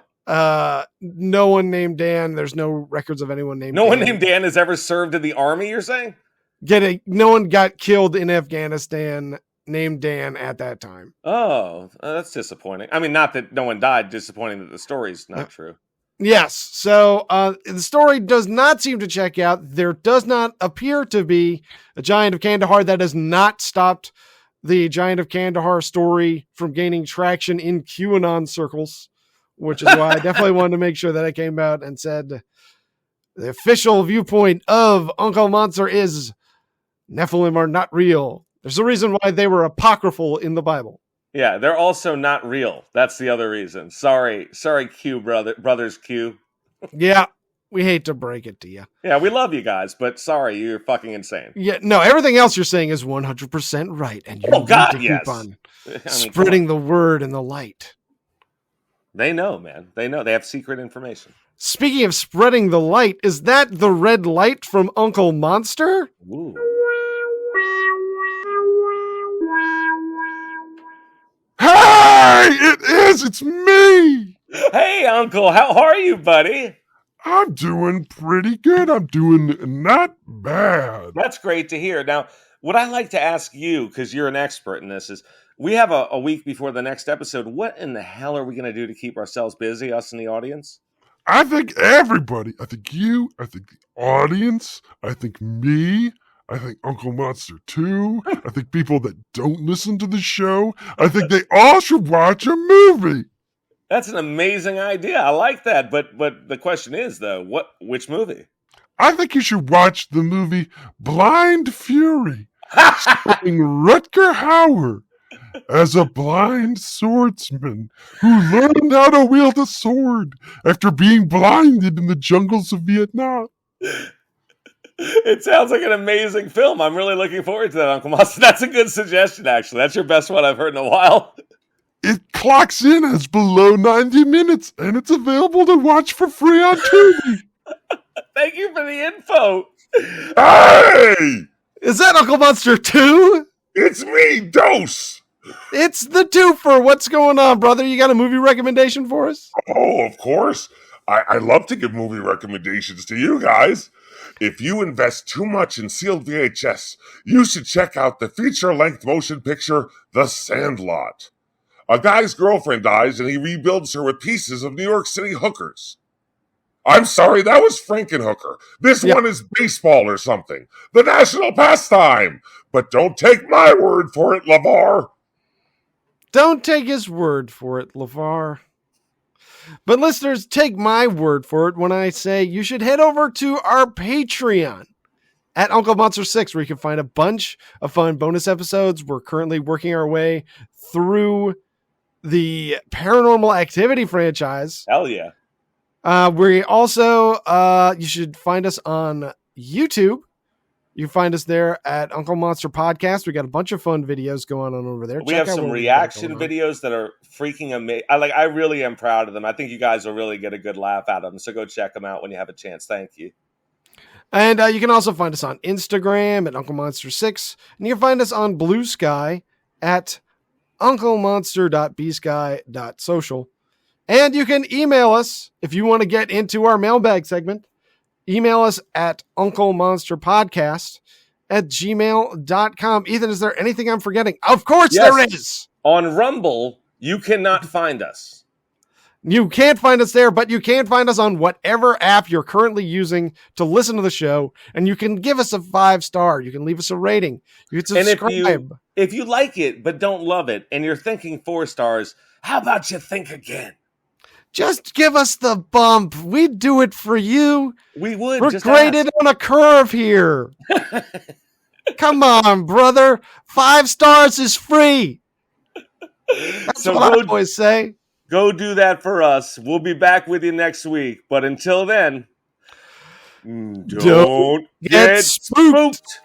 No one named Dan. There's no records of anyone named
No
Dan.
one named Dan has ever served in the army, you're saying?
No one got killed in Afghanistan named Dan at that time.
Oh, that's disappointing. I mean, not that no one died, disappointing that the story's not true.
Yes. So the story does not seem to check out. There does not appear to be a giant of Kandahar. That has not stopped the giant of Kandahar story from gaining traction in QAnon circles, which is why I definitely wanted to make sure that I came out and said the official viewpoint of Uncle Monster is Nephilim are not real. There's a reason why they were apocryphal in the Bible.
Yeah, they're also not real. That's the other reason. Sorry, Q, brothers Q.
Yeah, we hate to break it to you.
Yeah, we love you guys, but sorry, you're fucking insane.
Yeah, no, everything else you're saying is 100% right, and you need to keep on spreading the word and the light.
They know, man. They know. They have secret information.
Speaking of spreading the light, is that the red light from Uncle Monster?
Ooh.
Hey, it is. It's me.
Hey, Uncle. How are you, buddy?
I'm doing pretty good. I'm doing not bad.
That's great to hear. Now, What I like to ask you, because you're an expert in this, is we have a week before the next episode. What in the hell are we going to do to keep ourselves busy, us in the audience?
I think everybody. I think you. I think the audience. I think me. I think Uncle Monster too. I think people that don't listen to the show. I think they all should watch a movie.
That's an amazing idea. I like that. But the question is, though, which movie?
I think you should watch the movie Blind Fury, starring Rutger Hauer as a blind swordsman who learned how to wield a sword after being blinded in the jungles of Vietnam.
It sounds like an amazing film. I'm really looking forward to that, Uncle Monster. That's a good suggestion, actually. That's your best one I've heard in a while.
It clocks in as below 90 minutes, and it's available to watch for free on Tubi.
Thank you for the info.
Hey!
Is that Uncle Monster 2?
It's me, Dose!
It's the twofer. What's going on, brother? You got a movie recommendation for us?
Oh, of course. I love to give movie recommendations to you guys. If you invest too much in sealed VHS, you should check out the feature-length motion picture, The Sandlot. A guy's girlfriend dies and he rebuilds her with pieces of New York City hookers. I'm sorry, that was Frankenhooker. This one is baseball or something. The national pastime. But don't take my word for it, LeVar.
Don't take his word for it, LeVar. But listeners, take my word for it when I say you should head over to our Patreon at Uncle Monster 6, where you can find a bunch of fun bonus episodes. We're currently working our way through the Paranormal Activity franchise.
Hell yeah.
We also, you should find us on YouTube. You can find us there at Uncle Monster Podcast. We got a bunch of fun videos going on over there.
We have some reaction videos that are freaking amazing. I really am proud of them. I think you guys will really get a good laugh out of them. So go check them out when you have a chance. Thank you.
And you can also find us on Instagram at Uncle Monster 6. And you can find us on Blue Sky at unclemonster.bsky.social. And you can email us if you want to get into our mailbag segment. Email us at unclemonsterpodcast@gmail.com. Ethan, is there anything I'm forgetting? Of course there is.
On Rumble, you cannot find us.
You can't find us there, but you can find us on whatever app you're currently using to listen to the show. And you can give us a 5-star. You can leave us a rating. You can subscribe.
And if you like it but don't love it, and you're thinking 4 stars, how about you think again?
Just give us the bump. We'd do it for you.
We would.
We're
just
graded on a curve here. Come on, brother. 5 stars is free. That's
So
what I always say.
Go do that for us. We'll be back with you next week. But until then, don't get spooked.